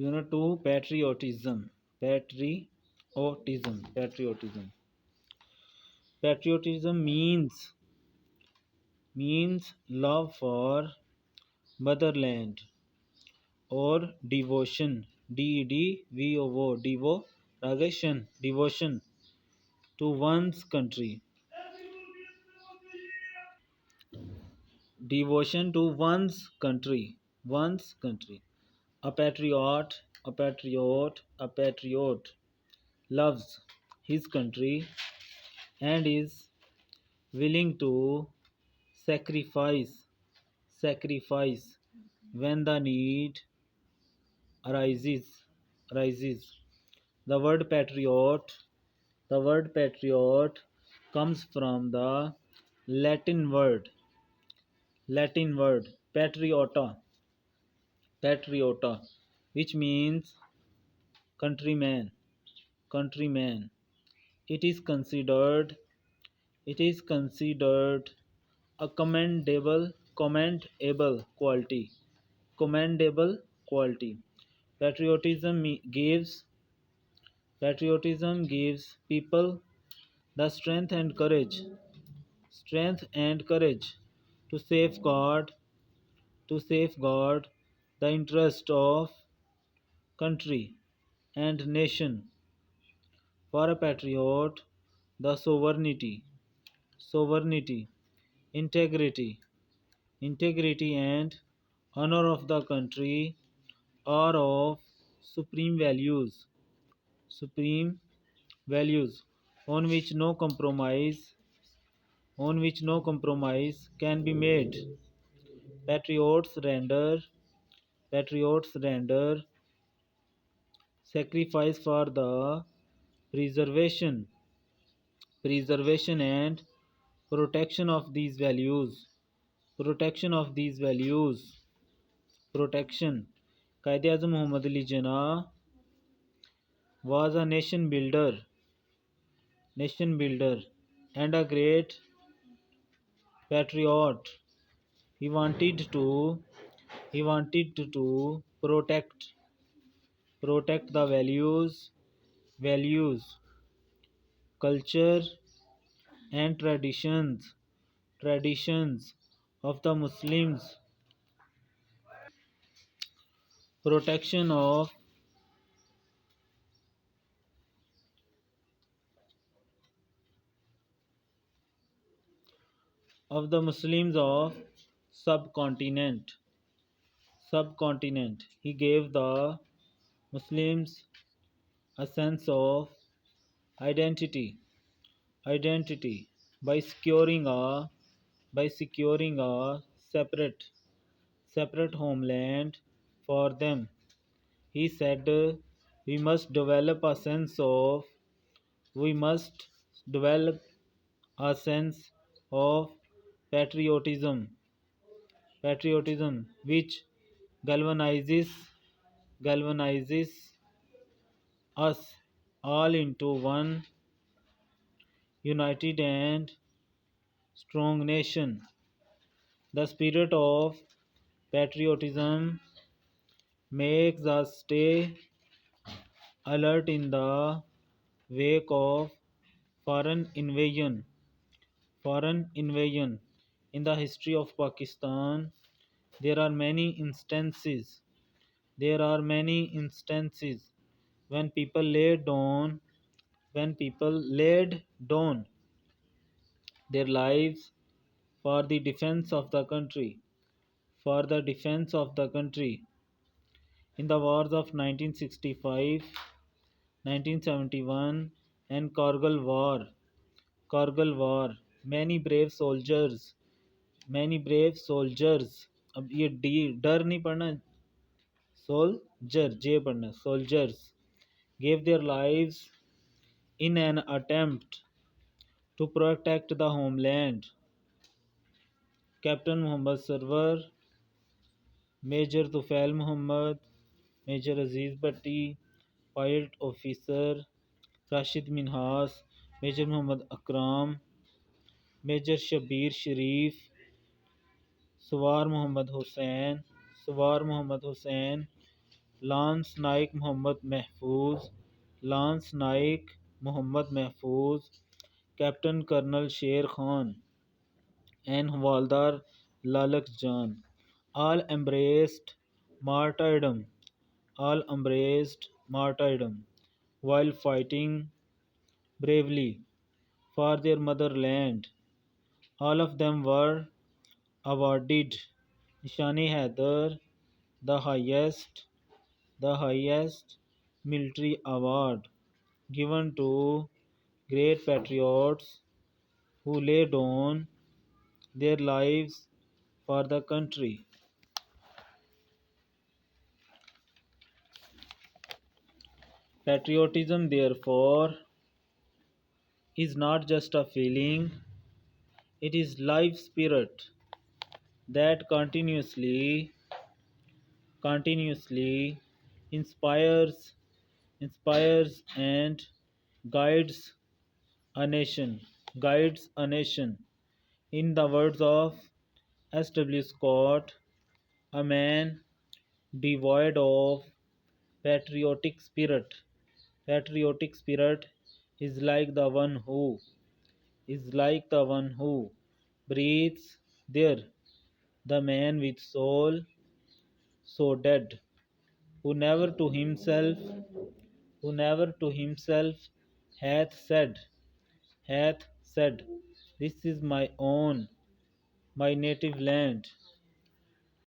Unit 2, patriotism. Patriotism. Patriotism means love for motherland or devotion. Devotion to one's country. Devotion to one's country. A patriot loves his country and is willing to sacrifice when the need arises. The word patriot comes from the Latin word patriota, which means countryman. It is considered it is considered a commendable quality. Patriotism gives people the strength and courage to safeguard the interest of country and nation. For a patriot, the sovereignty, integrity, and honor of the country are of supreme values, supreme values on which no compromise can be made. Patriots render sacrifice for the preservation and protection of these values. Protection. Quaid-e-Azam Muhammad Ali Jinnah was a nation builder and a great patriot. He wanted to protect the values, culture and traditions of the Muslims. Protection of the Muslims of subcontinent. He gave the Muslims a sense of identity by securing a separate homeland for them. He said we must develop a sense of we must develop a sense of patriotism which galvanizes us all into one united and strong nation. The spirit of patriotism makes us stay alert in the wake of foreign invasion. In the history of Pakistan, there are many instances. When people laid down their lives for the defense of the country. In the wars of 1965, 1971, and Kargil War, many brave soldiers. अब ये डर नहीं पढ़ना, soldiers gave their lives in an attempt to protect the homeland. Captain Muhammad Sarwar, Major Tufail Muhammad, Major Aziz Bhatti, Pilot Officer Rashid Minhas, Major Muhammad Akram, Major Shabir Sharif, Sawar Muhammad Hussain, Lance Naik Muhammad Mahfouz, Lance Naik Muhammad Mahfouz, Captain Colonel Sher Khan, and Havaldar Lalak Jan. All embraced martyrdom, all embraced martyrdom while fighting bravely for their motherland. All of them were awarded Nishani Haider, the highest military award given to great patriots who laid down their lives for the country. Patriotism, therefore, is not just a feeling, it is life spirit that continuously inspires and guides a nation. In the words of S.W. Scott, a man devoid of patriotic spirit. Patriotic spirit is like the one who breathes there, the man with soul so dead, who never to himself, who never to himself hath said, hath said, This is my own, my native land.